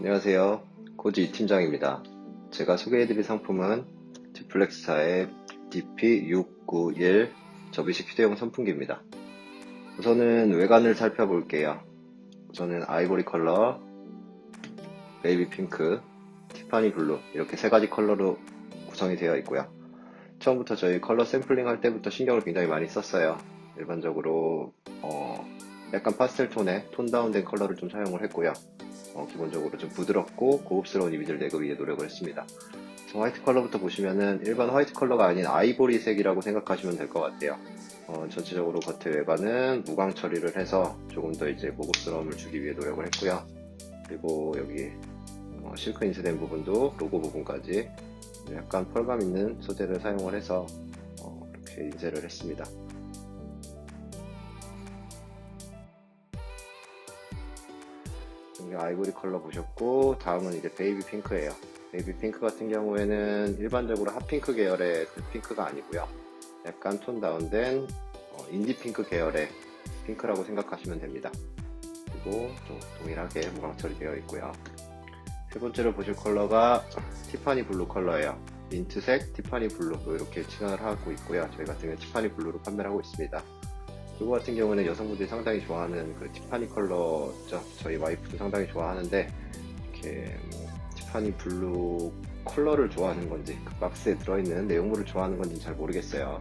안녕하세요. 고지 팀장입니다. 제가 소개해드릴 상품은 디플렉스사의 DP691 접이식 휴대용 선풍기입니다. 우선은 외관을 살펴볼게요. 우선은 아이보리 컬러, 베이비 핑크, 티파니 블루 이렇게 세 가지 컬러로 구성이 되어 있고요. 처음부터 저희 컬러 샘플링 할 때부터 신경을 굉장히 많이 썼어요. 일반적으로 약간 파스텔 톤의 톤 다운된 컬러를 좀 사용을 했고요. 기본적으로 좀 부드럽고 고급스러운 이미지를 내기 위해 노력을 했습니다. 화이트 컬러부터 보시면은 일반 화이트 컬러가 아닌 아이보리색이라고 생각하시면 될 것 같아요. 전체적으로 겉의 외관은 무광 처리를 해서 조금 더 이제 고급스러움을 주기 위해 노력을 했고요. 그리고 여기 실크 인쇄된 부분도 로고 부분까지 약간 펄감 있는 소재를 사용을 해서 이렇게 인쇄를 했습니다. 여기 아이보리 컬러 보셨고, 다음은 이제 베이비 핑크예요. 베이비 핑크 같은 경우에는 일반적으로 핫핑크 계열의 그 핑크가 아니고요. 약간 톤 다운된 인디 핑크 계열의 핑크라고 생각하시면 됩니다. 그리고 좀 동일하게 무광 처리되어 있고요. 세 번째로 보실 컬러가 티파니 블루 컬러예요. 민트색 티파니 블루 이렇게 칭을 하고 있고요. 저희 같은 경우는 티파니 블루로 판매를 하고 있습니다. 이거 같은 경우는 여성분들이 상당히 좋아하는 그 티파니 컬러죠. 저희 와이프도 상당히 좋아하는데 이렇게 티파니 블루 컬러를 좋아하는 건지 그 박스에 들어있는 내용물을 좋아하는 건지 잘 모르겠어요.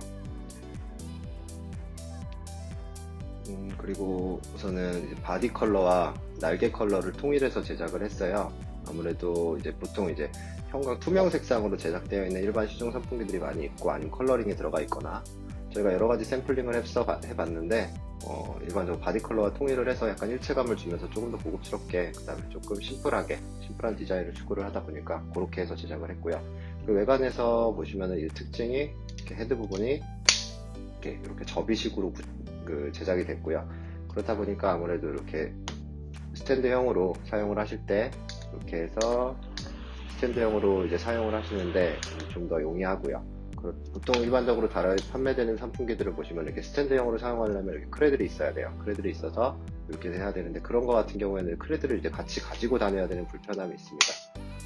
그리고 우선은 바디 컬러와 날개 컬러를 통일해서 제작을 했어요. 아무래도 이제 보통 이제 형광 투명 색상으로 제작되어 있는 일반 시중 선풍기들이 많이 있고 아니면 컬러링이 들어가 있거나 저희가 여러 가지 샘플링을 해봤는데 일반적으로 바디 컬러와 통일을 해서 약간 일체감을 주면서 조금 더 고급스럽게 그 다음에 조금 심플한 디자인을 추구를 하다 보니까 그렇게 해서 제작을 했고요. 그리고 외관에서 보시면은 이 특징이 이렇게 헤드 부분이 이렇게 접이식으로 제작이 됐고요. 그렇다 보니까 아무래도 이렇게 스탠드형으로 사용을 하실 때 이렇게 해서 스탠드형으로 이제 사용을 하시는데 좀 더 용이하고요. 보통 일반적으로 판매되는 선풍기들을 보시면 이렇게 스탠드형으로 사용하려면 이렇게 크레들이 있어야 돼요. 크레들이 있어서 이렇게 해야 되는데 그런 거 같은 경우에는 크레들을 이제 같이 가지고 다녀야 되는 불편함이 있습니다.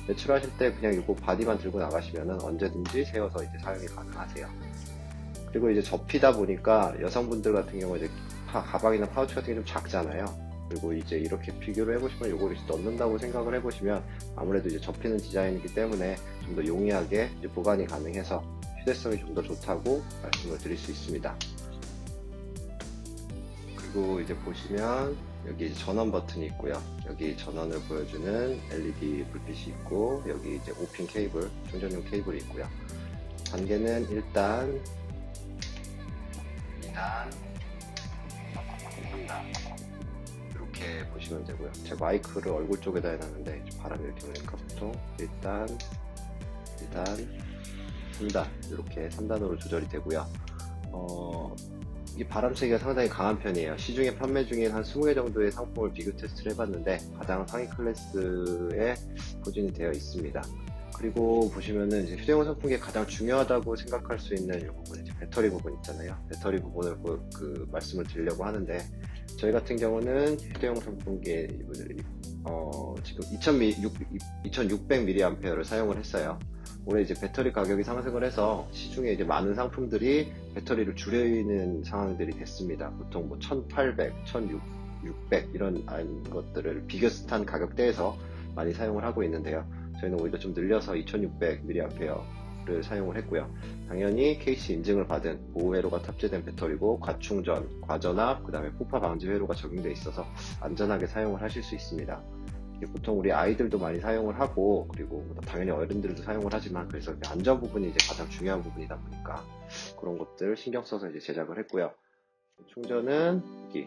외출하실 때 그냥 이거 바디만 들고 나가시면은 언제든지 세워서 이제 사용이 가능하세요. 그리고 이제 접히다 보니까 여성분들 같은 경우 이제 가방이나 파우치 같은 게 좀 작잖아요. 그리고 이제 이렇게 비교를 해보시면 이거를 넣는다고 생각을 해보시면 아무래도 이제 접히는 디자인이기 때문에 좀 더 용이하게 이제 보관이 가능해서 휴대성이 좀 더 좋다고 말씀을 드릴 수 있습니다. 그리고 이제 보시면 여기 이제 전원 버튼이 있고요. 여기 전원을 보여주는 LED 불빛이 있고 여기 이제 5핀 케이블, 충전용 케이블이 있고요. 단계는 1단, 2단, 3단 이렇게 보시면 되고요. 제 마이크를 얼굴 쪽에다 해놨는데 바람이 이렇게 오니까 보통 1단, 2단, 3단 이렇게 3단으로 조절이 되고요. 이 바람 세기가 상당히 강한 편이에요. 시중에 판매 중인 한 20개 정도의 상품을 비교 테스트를 해봤는데 가장 상위 클래스에 포진이 되어 있습니다. 그리고 보시면은 이제 휴대용 선풍기에 가장 중요하다고 생각할 수 있는 이 부분, 이제 배터리 부분 있잖아요. 배터리 부분을 말씀을 드리려고 하는데 저희 같은 경우는 휴대용 선풍기에 지금 2600mAh를 사용을 했어요. 올해 이제 배터리 가격이 상승을 해서 시중에 이제 많은 상품들이 배터리를 줄이는 상황들이 됐습니다. 보통 뭐 1800, 1600 이런 것들을 비교스탄 가격대에서 많이 사용을 하고 있는데요. 저희는 오히려 좀 늘려서 2600mAh를 사용을 했고요. 당연히 KC 인증을 받은 보호회로가 탑재된 배터리고 과충전, 과전압, 그 다음에 폭파 방지 회로가 적용되어 있어서 안전하게 사용을 하실 수 있습니다. 보통 우리 아이들도 많이 사용을 하고 그리고 당연히 어른들도 사용을 하지만 그래서 안전 부분이 이제 가장 중요한 부분이다 보니까 그런 것들 신경 써서 이제 제작을 했고요. 충전은 여기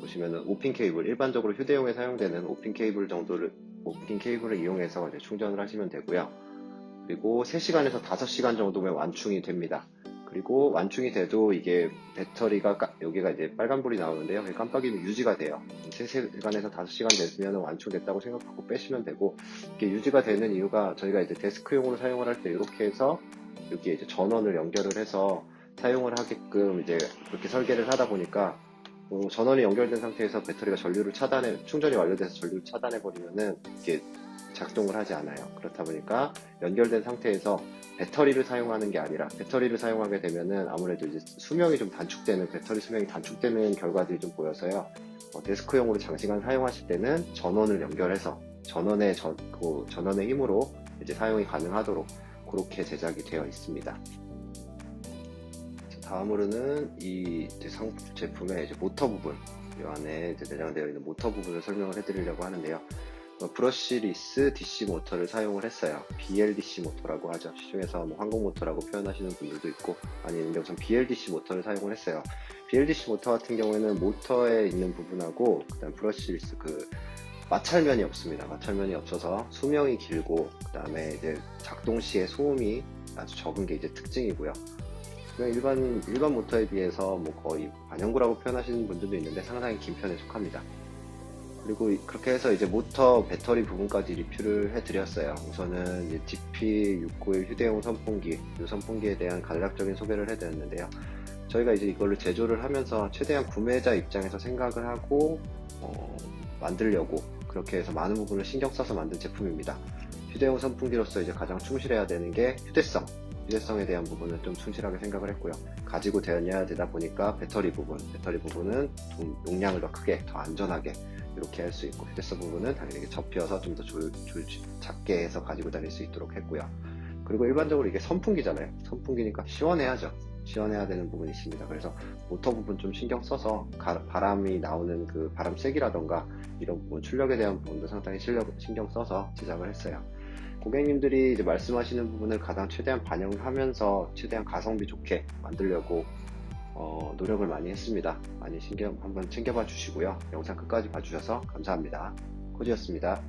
보시면은 5핀 케이블, 일반적으로 휴대용에 사용되는 5핀 케이블을 이용해서 이제 충전을 하시면 되고요. 그리고 3시간에서 5시간 정도면 완충이 됩니다. 그리고 완충이 돼도 이게 배터리가 여기가 이제 빨간불이 나오는데요. 깜빡이면 유지가 돼요. 3시간에서 5시간 됐으면 완충됐다고 생각하고 빼시면 되고 이게 유지가 되는 이유가 저희가 이제 데스크용으로 사용을 할 때 이렇게 해서 여기에 이제 전원을 연결을 해서 사용을 하게끔 이제 그렇게 설계를 하다 보니까 전원이 연결된 상태에서 배터리가 충전이 완료돼서 전류를 차단해 버리면은 이게 작동을 하지 않아요. 그렇다 보니까 연결된 상태에서 배터리를 사용하는 게 아니라, 배터리를 사용하게 되면은 아무래도 이제 수명이 좀 단축되는, 배터리 수명이 단축되는 결과들이 좀 보여서요. 데스크용으로 장시간 사용하실 때는 전원을 연결해서 전원의 힘으로 이제 사용이 가능하도록 그렇게 제작이 되어 있습니다. 다음으로는 이 제품의 이제 모터 부분, 이 안에 이제 내장되어 있는 모터 부분을 설명을 해드리려고 하는데요. 브러쉬리스 DC 모터를 사용을 했어요. BLDC 모터라고 하죠. 시중에서 항공 모터라고 표현하시는 분들도 있고, 아니면 우선 BLDC 모터를 사용을 했어요. BLDC 모터 같은 경우에는 모터에 있는 부분하고 그다음 브러쉬리스 마찰면이 없습니다. 마찰면이 없어서 수명이 길고, 그 다음에 이제 작동 시에 소음이 아주 적은 게 이제 특징이고요. 일반 모터에 비해서 거의 반영구라고 표현하시는 분들도 있는데 상당히 긴 편에 속합니다. 그리고 그렇게 해서 이제 모터 배터리 부분까지 리뷰를 해드렸어요. 우선은 이제 DP691 휴대용 선풍기, 이 선풍기에 대한 간략적인 소개를 해드렸는데요. 저희가 이제 이걸로 제조를 하면서 최대한 구매자 입장에서 생각을 하고 만들려고 그렇게 해서 많은 부분을 신경 써서 만든 제품입니다. 휴대용 선풍기로서 이제 가장 충실해야 되는 게 휴대성에 대한 부분은 좀 충실하게 생각을 했고요. 가지고 다녀야 되다 보니까 배터리는 좀 용량을 더 크게, 더 안전하게 이렇게 할 수 있고, 휴대성 부분은 당연히 접혀서 좀 더 작게 해서 가지고 다닐 수 있도록 했고요. 그리고 일반적으로 이게 선풍기잖아요. 선풍기니까 시원해야죠. 시원해야 되는 부분이 있습니다. 그래서 모터 부분 좀 신경 써서 바람이 나오는 그 바람 세기라던가 이런 부분, 출력에 대한 부분도 상당히 신경 써서 제작을 했어요. 고객님들이 이제 말씀하시는 부분을 최대한 반영을 하면서 최대한 가성비 좋게 만들려고 노력을 많이 했습니다. 많이 한번 챙겨봐 주시고요. 영상 끝까지 봐주셔서 감사합니다. 코지였습니다.